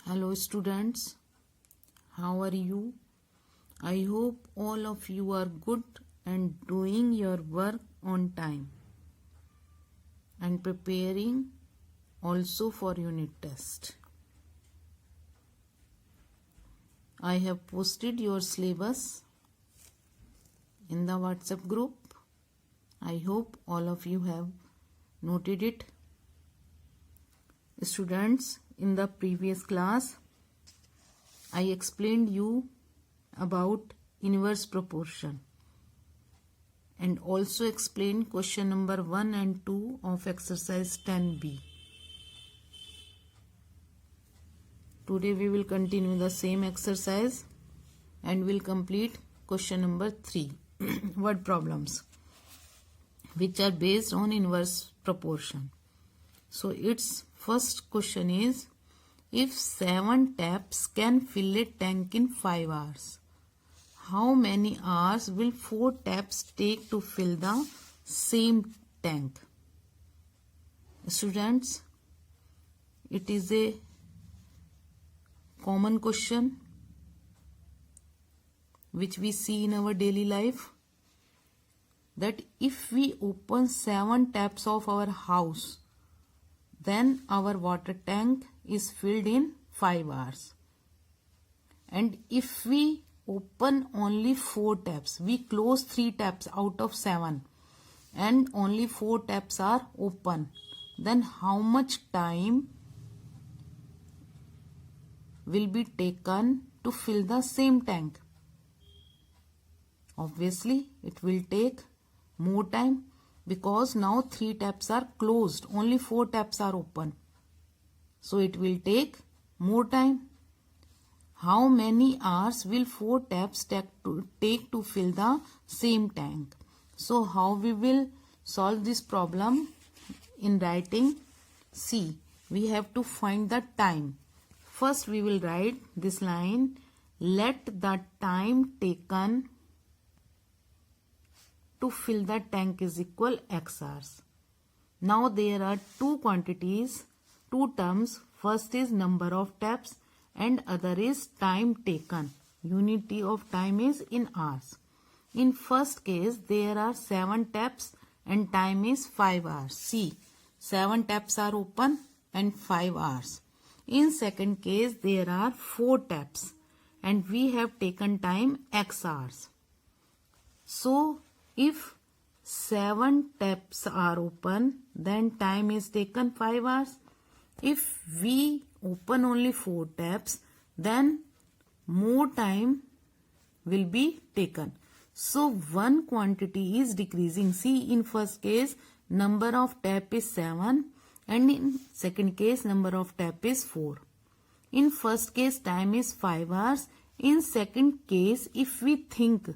Hello students, how are you? I hope all of you are good and doing your work on time and preparing also for unit test. I have posted your syllabus in the WhatsApp group. I hope all of you have noted it. Students, in the previous class, I explained you about inverse proportion and also explained question number 1 and 2 of exercise 10b. Today we will continue the same exercise and will complete question number 3 word problems which are based on inverse proportion. So its first question is, if 7 taps can fill a tank in 5 hours, how many hours will 4 taps take to fill the same tank? Students, it is a common question which we see in our daily life, that if we open 7 taps of our house, then our water tank is filled in 5 hours. And if we open only 4 taps, we close 3 taps out of 7 and only 4 taps are open, then how much time will be taken to fill the same tank? Obviously, it will take more time because now 3 taps are closed, only 4 taps are open. So it will take more time. How many hours will 4 taps take to fill the same tank? So how we will solve this problem in writing? See, we have to find the time. First we will write this line, let the time taken to fill the tank is equal x hours. Now there are two quantities, two terms. First is number of taps and other is time taken. Unity of time is in hours. In first case there are 7 taps and time is 5 hours. See, 7 taps are open and 5 hours. In second case there are 4 taps and we have taken time x hours. So if 7 taps are open, then time is taken 5 hours. If we open only 4 taps, then more time will be taken. So one quantity is decreasing. See, in first case number of tap is 7 and in second case number of tap is 4. In first case time is 5 hours. In second case, if we think,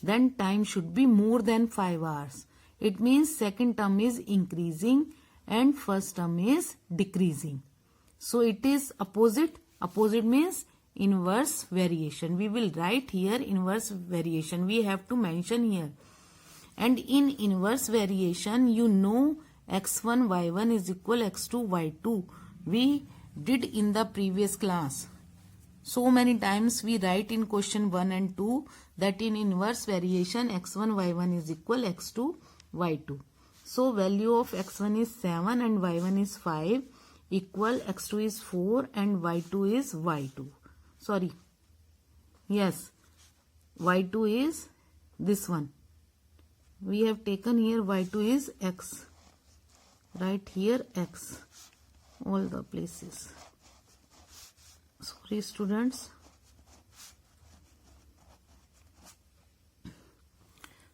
then time should be more than 5 hours. It means second term is increasing and first term is decreasing. So it is opposite. Opposite means inverse variation. We will write here inverse variation. We have to mention here. And in inverse variation, you know x1 y1 is equal x2 y2. We did in the previous class. So many times we write in question 1 and 2 that in inverse variation x1 y1 is equal x2 y2. So value of x1 is 7 and y1 is 5 equal x2 is 4 and y2 is y2. Sorry. Yes. y2 is this one. We have taken here y2 is x. Right here x. All the places. Sorry students.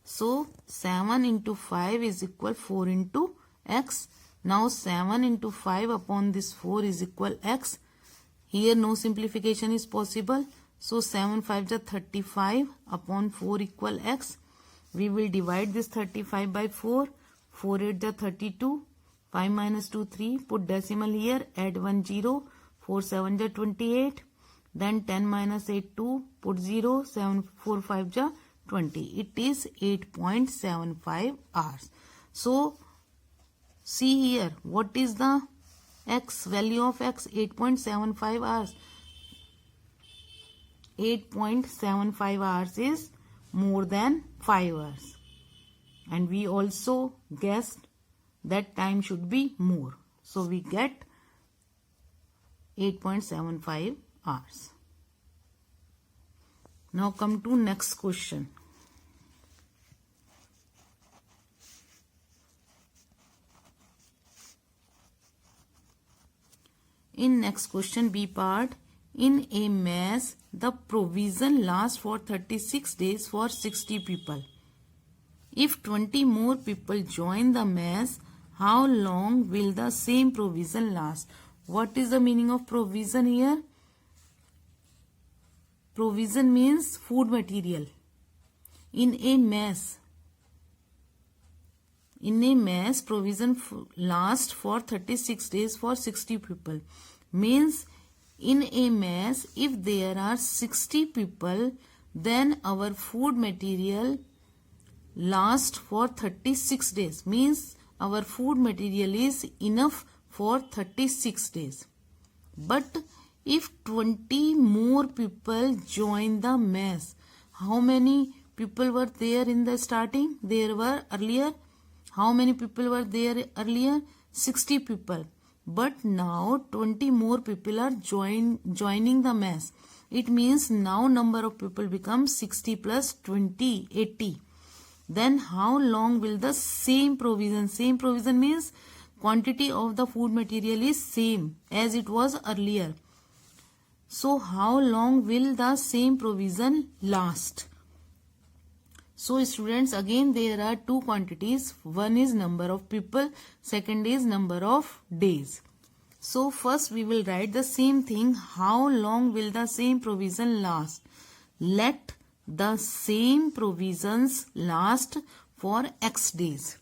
So 7 into 5 is equal 4 into x. Now 7 into 5 upon this 4 is equal x. Here no simplification is possible. So 7 5 is 35 upon 4 equal x. We will divide this 35 by 4. 4 8 is 32. 5 minus 2 3. Put decimal here. Add 1 0. 4 7 is 28. Then 10 minus 8 2. Put 0. 7 4 5 is 20. It is 8.75 hours. So see here, what is the x value of x? 8.75 hours. 8.75 hours is more than 5 hours. And we also guessed that time should be more. So we get 8.75 hours. Now come to next question. In next question, B part, in a mess, the provision lasts for 36 days for 60 people. If 20 more people join the mess, how long will the same provision last? What is the meaning of provision here? Provision means food material. In a mess, provision lasts for 36 days for 60 people. Means in a mess, if there are 60 people, then our food material lasts for 36 days. Means our food material is enough for 36 days. But if 20 more people join the mess, how many people were there in the starting? There were earlier. How many people were there earlier? 60 people. But now 20 more people are joining the mess. It means now number of people becomes 60 plus 20, 80. Then how long will the same provision means quantity of the food material is same as it was earlier. So how long will the same provision last? So students, again there are two quantities. One is number of people, second is number of days. So first we will write the same thing. How long will the same provision last? Let the same provisions last for X days.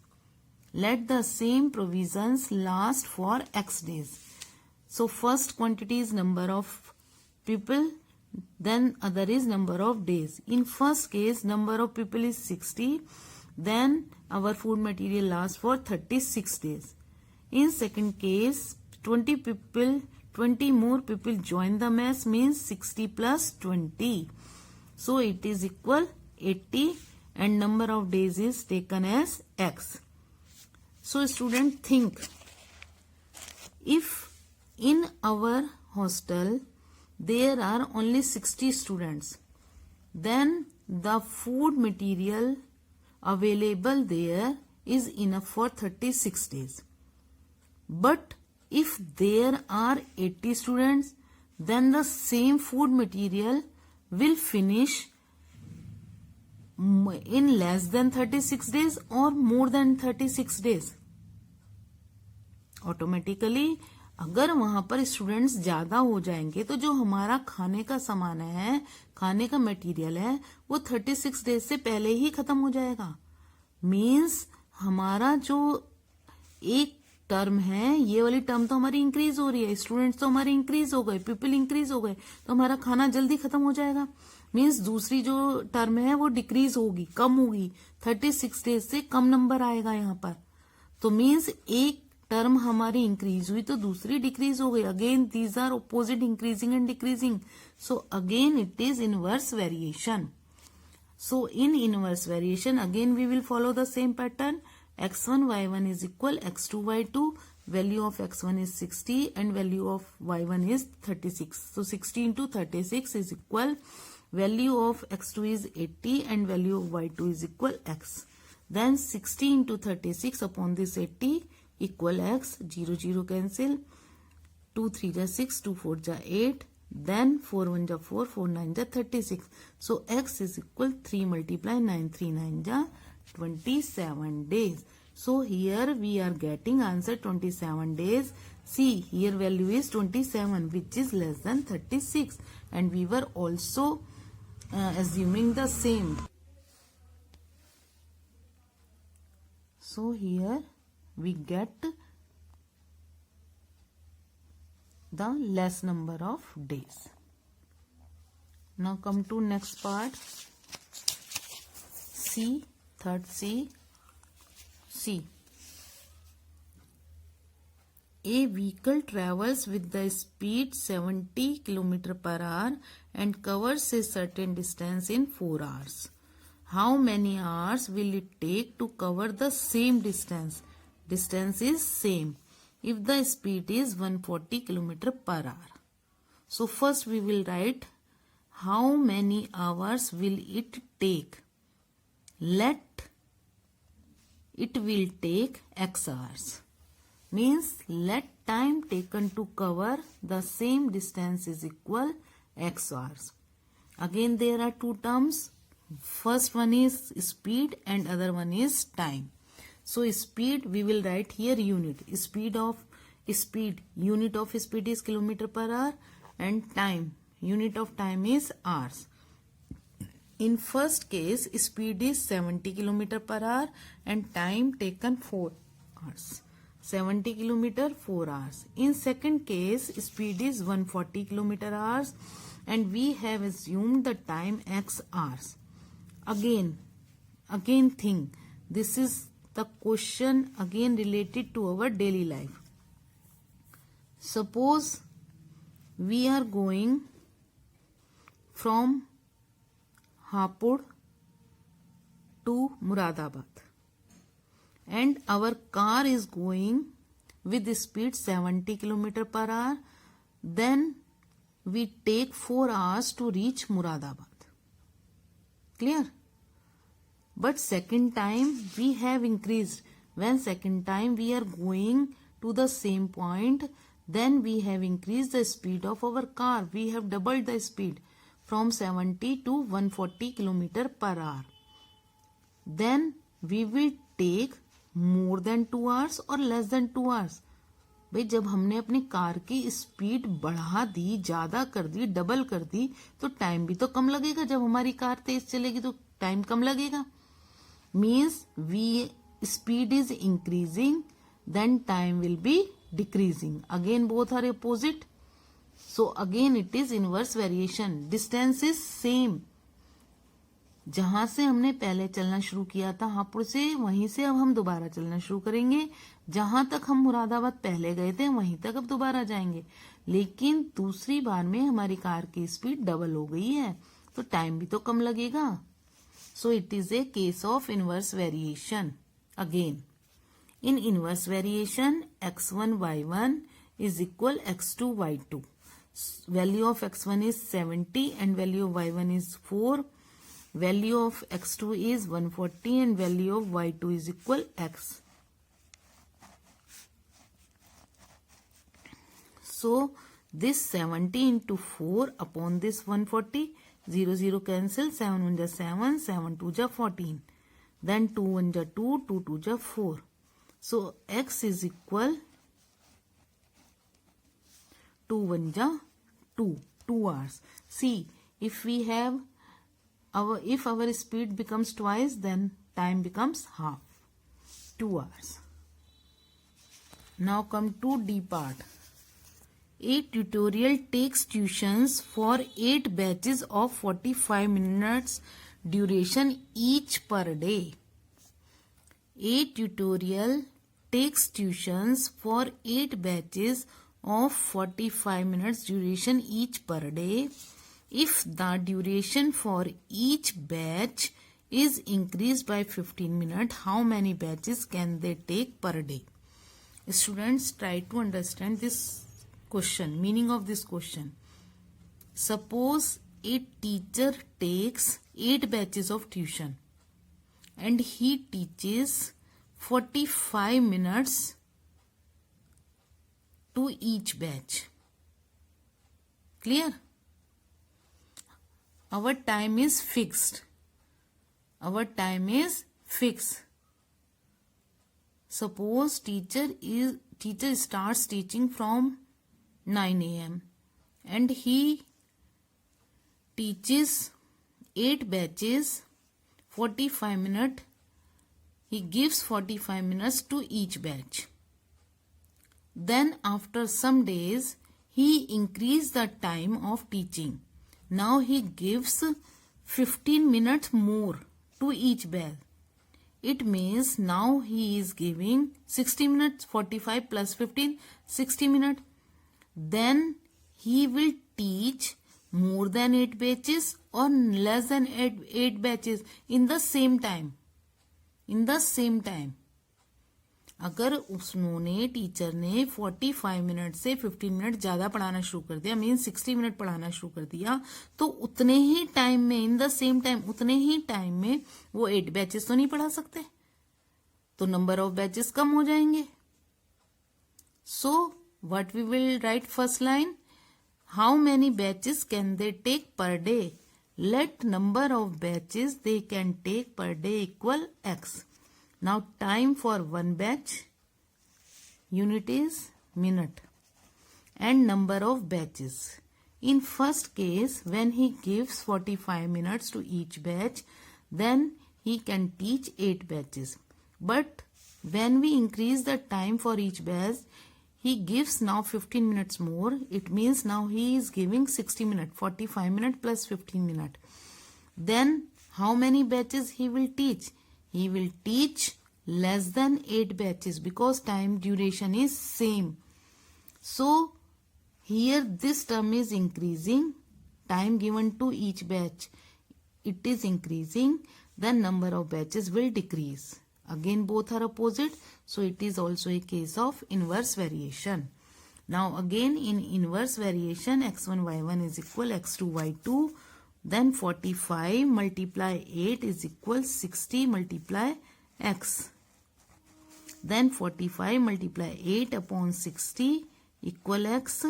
Let the same provisions last for X days. So first quantity is number of people, then other is number of days. In first case, number of people is 60, then our food material lasts for 36 days. In second case, 20 more people join the mess, means 60 plus 20. So it is equal 80 and number of days is taken as X. So student, think, if in our hostel there are only 60 students, then the food material available there is enough for 36 days. But if there are 80 students, then the same food material will finish in less than 36 days or more than 36 days. Automatically अगर वहां पर students ज्यादा हो जाएंगे तो जो हमारा खाने का सामान है, खाने का मटेरियल है, वो 36 डेज से पहले ही खत्म हो जाएगा. मीन्स हमारा जो एक टर्म है, ये वाली टर्म तो हमारी इंक्रीज हो रही है, स्टूडेंट्स तो हमारे इंक्रीज हो गए, पीपल इंक्रीज हो गए, तो हमारा खाना जल्दी खत्म हो जाएगा. मीन्स दूसरी जो टर्म है वो डिक्रीज होगी, कम होगी, 36 डेज से कम नंबर आएगा यहाँ पर. तो मीन्स एक टर्म हमारी इंक्रीज हुई तो दूसरी डिक्रीज हो गई. Again these are opposite, increasing and decreasing. So again it is inverse variation. So in inverse variation again we will follow the same pattern. x1 y1 is equal x2 y2. Value of x1 is 60 and value of y1 is 36. So 60 into 36 is equal. Value of x2 is 80 and value of y2 is equal x. Then 60 into 36 upon this 80 equal x. 0 0 cancel. 2 3 ja 6, 2 4 ja 8. Then 4 1 ja 4, 4 9 ja 36. So x is equal 3 multiply 9 3 9 ja 27 days. So here we are getting answer 27 days. See, here value is 27, which is less than 36, and we were also assuming the same. So here we get the less number of days. Now come to next part. C, third C. A vehicle travels with the speed 70 km per hour and covers a certain distance in 4 hours. How many hours will it take to cover the same distance? Distance is same if the speed is 140 km per hour. So first we will write how many hours will it take. Let it will take x hours. Means let time taken to cover the same distance is equal x hours. Again there are two terms. First one is speed and other one is time. So speed we will write here unit. Unit of speed is kilometer per hour and time. Unit of time is hours. In first case speed is 70 km per hour and time taken 4 hours. 70 km 4 hours. In second case speed is 140 km hours and we have assumed the time x hours. Again think this is the question again related to our daily life. Suppose we are going from Hapur to Muradabad and our car is going with the speed 70 km per hour. Then we take 4 hours to reach Muradabad. Clear? But second time we have increased. When second time we are going to the same point, then we have increased the speed of our car. We have doubled the speed from 70 to 140 km per hour. Then we will take more than 2 hours or less than 2 hours. भाई जब हमने अपनी car की speed बढ़ा दी, ज्यादा कर दी, double कर दी, तो टाइम भी तो कम लगेगा. जब हमारी कार तेज चलेगी तो टाइम कम लगेगा. Means we speed is increasing, then time will be decreasing. Again both are opposite. So again it is inverse variation. Distance is same. जहां से हमने पहले चलना शुरू किया था हापुड़ से, वहीं से अब हम दोबारा चलना शुरू करेंगे. जहां तक हम मुरादाबाद पहले गए थे वहीं तक अब दोबारा जाएंगे. लेकिन दूसरी बार में हमारी कार की स्पीड डबल हो गई है तो टाइम भी तो कम लगेगा. So it is a case of inverse variation. Again in inverse variation x1 y1 is equal x2 y2. Value of x1 is 70 and value of y1 is 4. Value of x2 is 140 and value of y2 is equal x. So this 70 into 4 upon this 140, 0 0 cancel, 7 1 ja 7, 7 2 ja 14, then 2 1 ja 2, 2 2 ja 4. So x is equal 2 1 ja 2 hours. See, if our speed becomes twice, then time becomes half, 2 hours. Now come to D part. A tutorial takes tuitions for 8 batches of 45 minutes duration each per day. A tutorial takes tuitions for 8 batches of 45 minutes duration each per day. If the duration for each batch is increased by 15 minutes, how many batches can they take per day? Students, try to understand this question, meaning of this question. Suppose a teacher takes 8 batches of tuition and he teaches 45 minutes to each batch. Clear? Our time is fixed. Suppose teacher starts teaching from 9 a.m. and he teaches 8 batches, 45 minutes. He gives 45 minutes to each batch. Then after some days, he increased the time of teaching. Now he gives 15 minutes more to each batch. it means now he is giving 60 minutes, 45 plus 15, 60 minutes. Then he will teach more than 8 batches or less than 8 batches in the same time. In the same time. अगर उसने teacher ने 45 minute से 15 minute ज्यादा पढ़ाना शुरू कर दिया, mean 60 minute पढ़ाना शुरू कर दिया, तो उतने ही टाइम में, इन द सेम टाइम, उतने ही टाइम में वो 8 बैचेस तो नहीं पढ़ा सकते, तो नंबर ऑफ बैचेस कम हो जाएंगे. So what we will write first line, how many batches can they take per day, let number of batches they can take per day equal x. Now time for one batch, unit is minute, and number of batches. In first case, when he gives 45 minutes to each batch, then he can teach 8 batches. But when we increase the time for each batch, he gives now 15 minutes more. It means now he is giving 60 minutes, 45 minutes plus 15 minutes. Then how many batches he will teach? He will teach less than 8 batches because time duration is same. So here this term is increasing, time given to each batch, it is increasing, then number of batches will decrease. Again both are opposite, so it is also a case of inverse variation. Now again in inverse variation, x1 y1 is equal x2 y2, then 45 multiply 8 is equal 60 multiply x. Then 45 multiply 8 upon 60 equal x.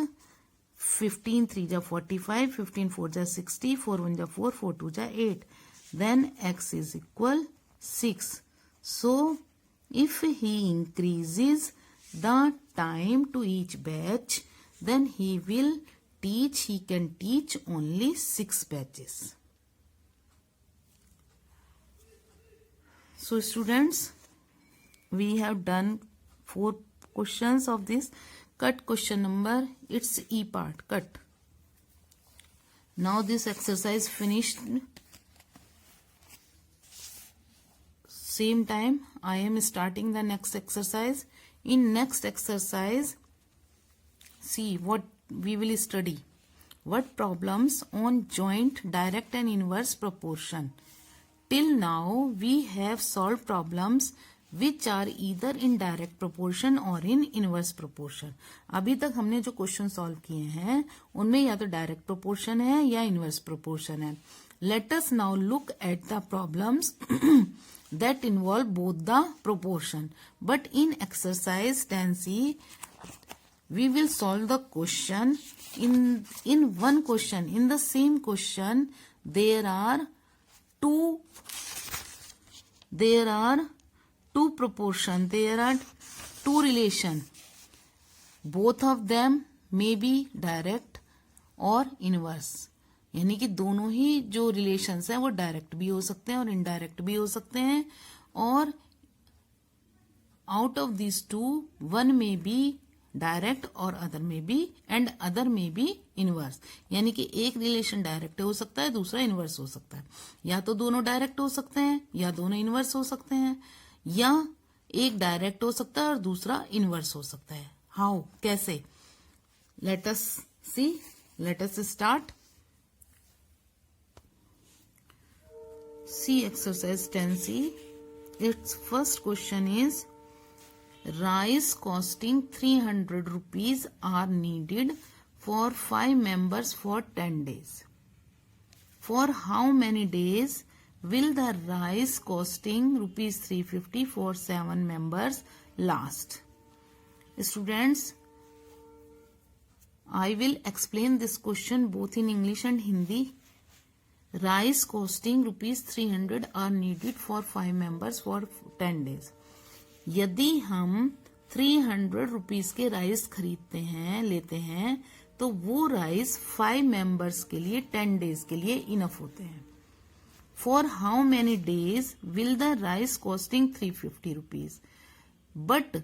15 3 ja 45, 15 4 ja 60, 4 1 ja 4, 4 2 ja 8. Then x is equal 6. So if he increases the time to each batch, then he can teach only 6 batches. So students, we have done 4 questions of this. Cut question number, it's E part, cut. Now this exercise finished. Same time I am starting the next exercise. In next exercise, see what we will study. What problems on joint, direct and inverse proportion. Till now we have solved problems which are either in direct proportion or in inverse proportion. अभी तक हमने जो question solve किए हैं उनमें या तो direct proportion है या इनवर्स प्रोपोर्शन है. Let us now look at the problems that involve both the proportion. But in exercise 10C, we will solve the question in one question. In the same question, there are two proportion, there are two relation. Both of them may be direct or inverse. यानी कि दोनों ही जो relations हैं वो direct भी हो सकते हैं और इनडायरेक्ट भी हो सकते हैं. और out of this two, one में बी डायरेक्ट और अदर में बी एंड अदर में बी इनवर्स. यानी कि एक रिलेशन डायरेक्ट हो सकता है, दूसरा इनवर्स हो सकता है. या तो दोनों डायरेक्ट हो सकते हैं या दोनों इनवर्स हो सकते हैं, या एक डायरेक्ट हो सकता है और दूसरा इनवर्स हो सकता है. हाउ, कैसे? Let us see, let us start. See exercise 10C. Its first question is, rice costing 300 rupees are needed for 5 members for 10 days. For how many days will the rice costing rupees 350 for 7 members last? Students, I will explain this question both in English and Hindi. Rice costing rupees 300 are needed for 5 members for 10 days. यदि हम 300 rupees के rice खरीदते हैं, लेते हैं, तो वो rice 5 members के लिए 10 डेज के लिए इनफ होते हैं. For how many days will the rice costing 350 rupees. But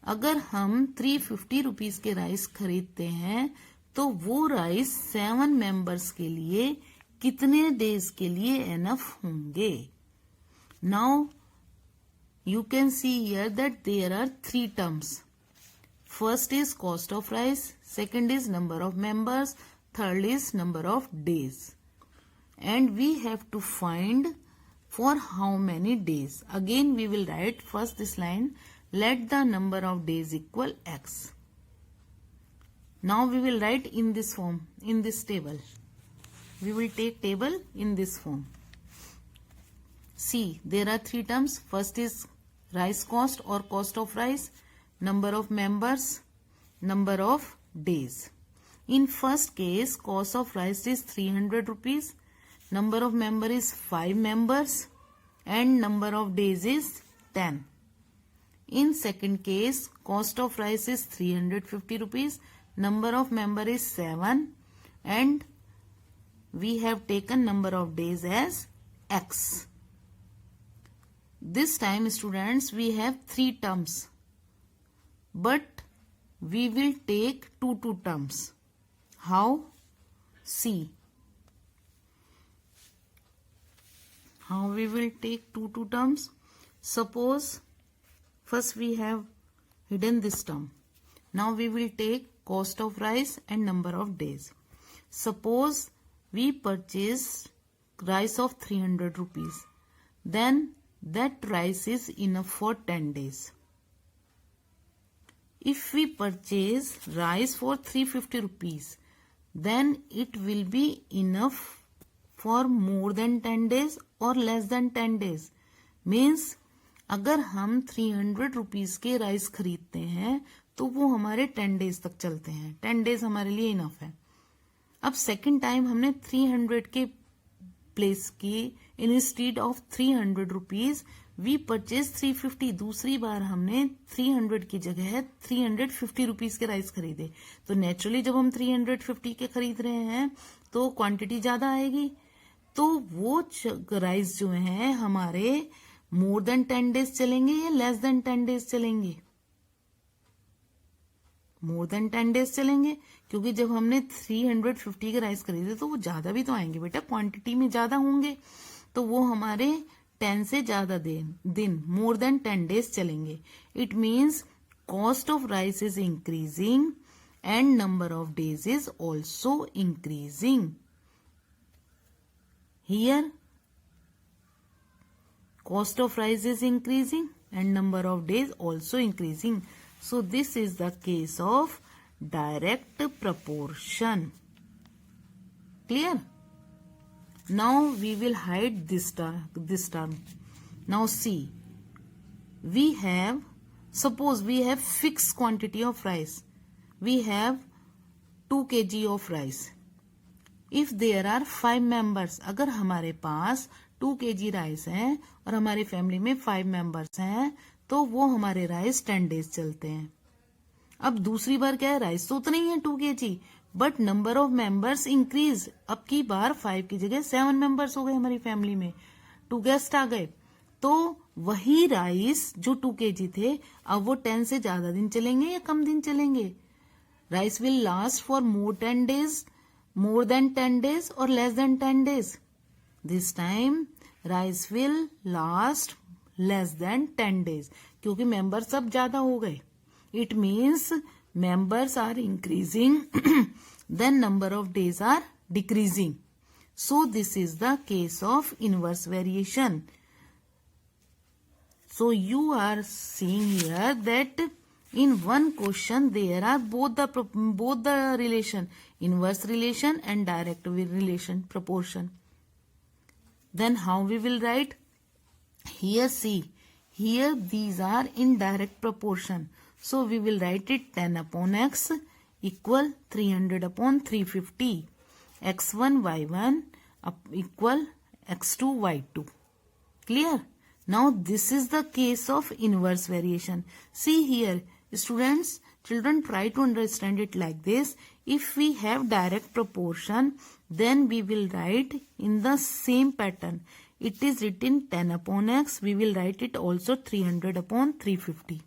अगर हम 350 रुपीज के राइस खरीदते हैं तो वो राइस 7 मेंबर्स के लिए कितने डेज के लिए एनफ होंगे? Now You can see here that there are three terms. First is cost of rice, second is number of members, third is number of days. And we have to find for how many days. Again we will write first this line, let the number of days equal x. Now we will write in this form, in this table. We will take table in this form. See, there are three terms. First is rice cost or cost of rice, number of members, number of days. In first case, cost of rice is 300 rupees, number of member is 5 members and number of days is 10. In second case, cost of rice is 350 rupees, number of member is 7 and we have taken number of days as x. This time students we have three terms, but we will take two terms. How? See. How we will take two terms? Suppose first we have hidden this term. Now we will take cost of rice and number of days. Suppose we purchase rice of 300 rupees. Then that rice is enough for 10 days. If we purchase rice for 350 rupees, then it will be enough for more than 10 days or less than 10 days. Means अगर हम 300 rupees के rice खरीदते हैं तो वो हमारे 10 days तक चलते हैं. 10 डेज हमारे लिए इनफ है. अब सेकंड टाइम हमने 300 के प्लेस की instead of 300 rupees we purchase 350. दूसरी बार हमने 300 की जगह 350 रुपीज के राइस खरीदे. तो नेचुरली जब हम 350 के खरीद रहे हैं तो क्वांटिटी ज्यादा आएगी. तो वो राइस जो है हमारे मोर देन 10 डेज चलेंगे या लेस देन 10 डेज चलेंगे? मोर देन 10 डेज चलेंगे, क्योंकि जब हमने 350 के राइस खरीदे तो वो ज्यादा भी तो आएंगे बेटा, क्वांटिटी में ज्यादा होंगे. तो वो हमारे 10 से ज्यादा दिन मोर देन 10 डेज चलेंगे. It means cost of rice is increasing and number of days is also increasing. Here cost of rice is increasing and number of days also increasing. So this is the case of direct proportion. Clear? Now we will hide this term. Now see, suppose we have fixed quantity of rice. We have 2 kg of rice. If there are 5 members, अगर हमारे पास 2 kg rice है और हमारी family में 5 members हैं तो वो हमारे राइस 10 डेज चलते हैं. अब दूसरी बार क्या है, राइस तो उतना ही है 2 kg but number of members increase. अब की बार 5 की जगह 7 मेंबर्स हो गए हमारी फैमिली में, 2 गेस्ट आ गए. तो वही राइस जो 2 kg थे अब वो 10 से ज्यादा दिन चलेंगे या कम दिन चलेंगे? Rice will last for more than 10 days or less than 10 days? This time rice will last less than 10 days क्योंकि मेंबर्स अब ज्यादा हो गए. It means members are increasing then number of days are decreasing. So this is the case of inverse variation. So you are seeing here that in one question there are both the relation, inverse relation and direct relation, proportion. Then how we will write? Here see, here these are in direct proportion. So we will write it 10 upon x equal 300 upon 350. x1 y1 equal x2 y2. Clear? Now this is the case of inverse variation. See here, students, children, try to understand it like this. If we have direct proportion, then we will write in the same pattern. It is written 10 upon x. We will write it also 300 upon 350.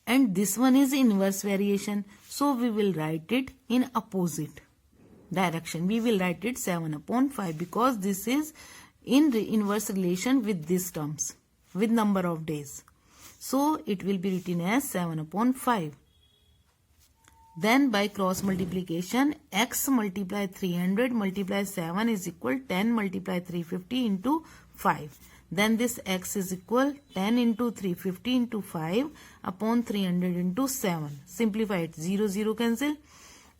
And this one is inverse variation. So we will write it in opposite direction. We will write it 7 upon 5 because this is in inverse relation with these terms. with number of days. So it will be written as 7 upon 5. Then by cross multiplication, x multiply 300 multiply 7 is equal 10 multiply 350 into 5. Then this x is equal 10 into 350 into 5 upon 300 into 7. Simplify it. 0 0 cancel.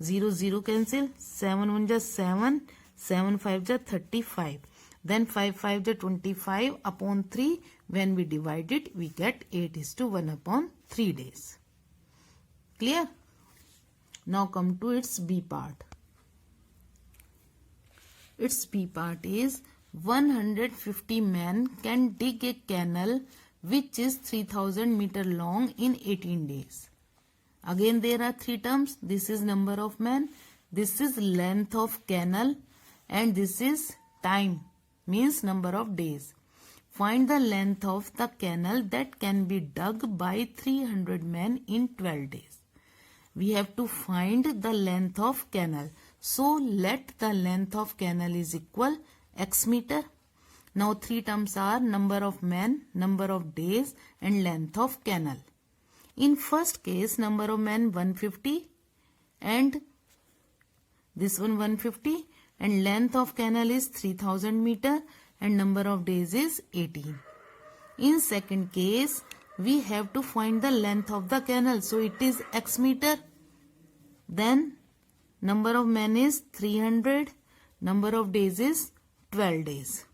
0 0 cancel. 7 1 just 7. 7 5 just 35. Then 5 5 just 25 upon 3. When we divide it, we get 8:1 upon 3 days. Clear? Now come to its B part. Its B part is 150 men can dig a canal which is 3000 meter long in 18 days. Again there are three terms. This is number of men, this is length of canal, and this is time, means number of days. Find the length of the canal that can be dug by 300 men in 12 days. We have to find the length of canal. So let the length of canal is equal x meter. Now three terms are number of men, number of days, and length of canal. In first case, number of men 150 and this one 150, and length of canal is 3000 meter and number of days is 18. In second case, we have to find the length of the canal. So it is x meter. Then number of men is 300. Number of days is 12 days.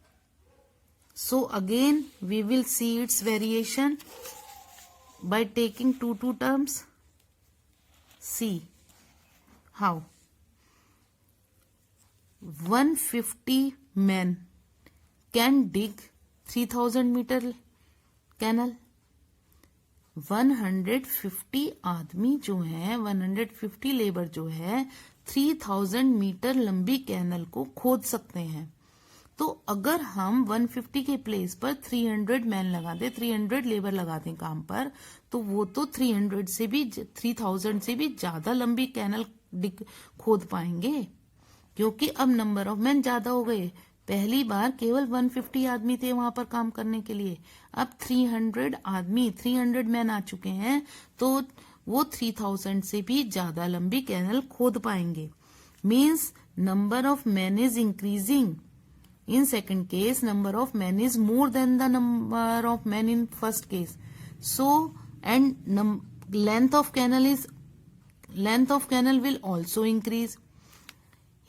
So again we will see its variation by taking two terms. See how. 150 men can dig 3000 meter canal. 150 आदमी जो है, 150 labour जो है 3000 metre लंबी canal को खोद सकते हैं. तो अगर हम 150 के प्लेस पर 300 मैन लगा दें, 300 लेबर लगा दें काम पर, तो वो तो 300 से भी 3000 से भी ज्यादा लंबी कैनल खोद पाएंगे, क्योंकि अब नंबर ऑफ मैन ज्यादा हो गए. पहली बार केवल 150 आदमी थे वहां पर काम करने के लिए, अब 300 आदमी 300 मैन आ चुके हैं, तो वो 3000 से भी ज्यादा लंबी कैनल खोद पाएंगे. Means number of man is increasing. In second case, number of men is more than the number of men in first case. So, and length of canal will also increase.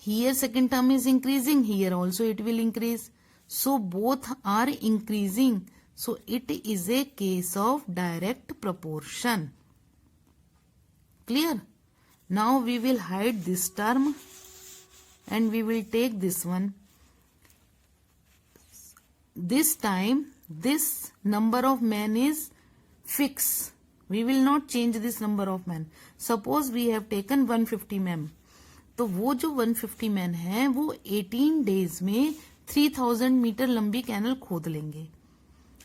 Here second term is increasing, here also it will increase. So both are increasing. So it is a case of direct proportion. Clear? Now we will hide this term and we will take this one. This time this number of men is fixed. We will not change this number of men. Suppose we have taken 150 men. तो वो जो 150 man हैं वो 18 days में 3000 metre लंबी canal खोद लेंगे.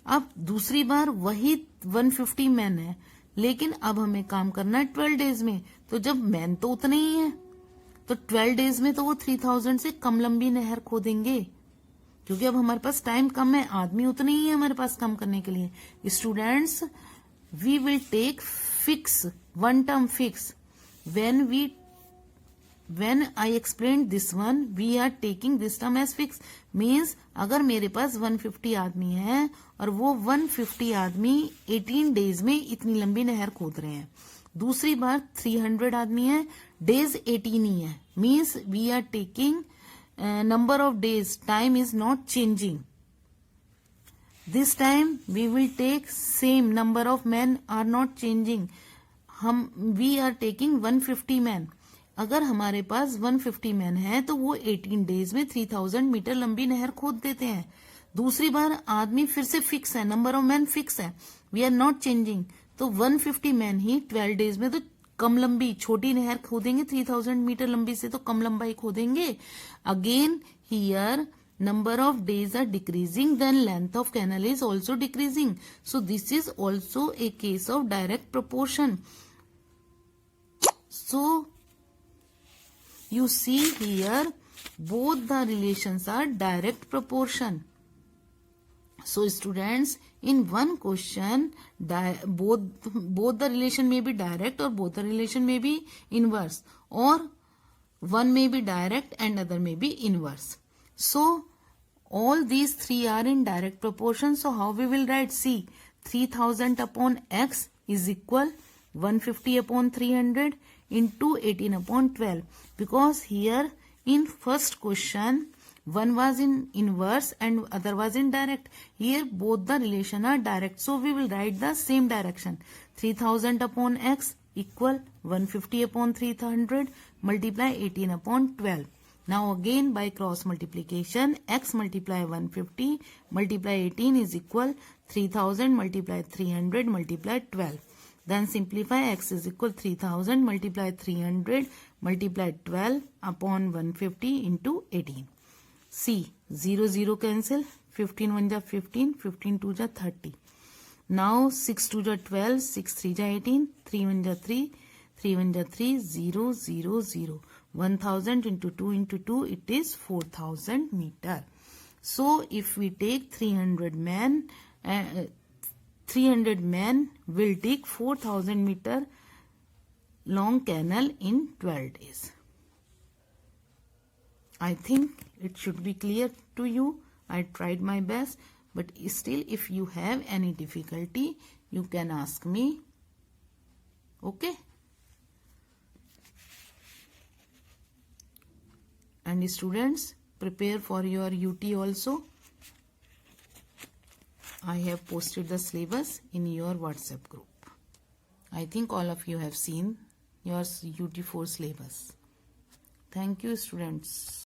अब दूसरी बार वही 150 मैन है, लेकिन अब हमें काम करना है 12 डेज में. तो जब मैन तो उतने ही है, तो 12 डेज में तो वो 3000 से कम लंबी नहर खोदेंगे, क्योंकि अब हमारे पास टाइम कम है, आदमी उतने ही है हमारे पास काम करने के लिए. Students, we will take fix, one term fix. When I explained this one, we are taking this term as fixed. Means अगर मेरे पास 150 आदमी है और वो 150 आदमी 18 डेज में इतनी लंबी नहर खोद रहे हैं. दूसरी बार 300 आदमी है, डेज 18 ही है. Means we are taking number of days, time is not changing. This time we will take same number of men are not changing. We are taking 150 men. अगर हमारे पास 150 मैन है तो वो 18 डेज में 3000 मीटर लंबी नहर खोद देते हैं. दूसरी बार आदमी फिर से फिक्स है, नंबर ऑफ मैन फिक्स है, वी आर नॉट चेंजिंग. तो 150 मैन ही 12 डेज में तो कम लंबी छोटी नहर खोदेंगे, 3000 मीटर लंबी से तो कम लंबाई खोदेंगे. Again here number of days are decreasing, then length of canal is also decreasing. So this is also a case of direct proportion. So you see here both the relations are direct proportion. So students, In one question, both the relation may be direct or both the relation may be inverse, or one may be direct and other may be inverse. So all these three are in direct proportion. So how we will write? See, 3000 upon x is equal 150 upon 300 into 18 upon 12. Because here in first question, one was in inverse and other was in direct. Here both the relation are direct. So we will write the same direction. 3000 upon x equal 150 upon 300 multiply 18 upon 12. Now again by cross multiplication, x multiply 150 multiply 18 is equal 3000 multiply 300 multiply 12. Then simplify, x is equal 3000 multiply 300 multiply 12 upon 150 into 18. See, 0 0 cancel, 15 1 ja 15, 15 2 ja 30. Now 6 2 ja 12, 6 3 ja 18, 3 1 ja 3, 3 1 ja 3, 0 0 0. 1000 into 2 into 2, it is 4000 meter. So if we take 300 men, 300 men will dig 4000 meter long canal in 12 days. I think it should be clear to you. I tried my best, but still if you have any difficulty, you can ask me. Okay? And students, prepare for your UT also. I have posted the syllabus in your WhatsApp group. I think all of you have seen your UT4 syllabus. Thank you, students.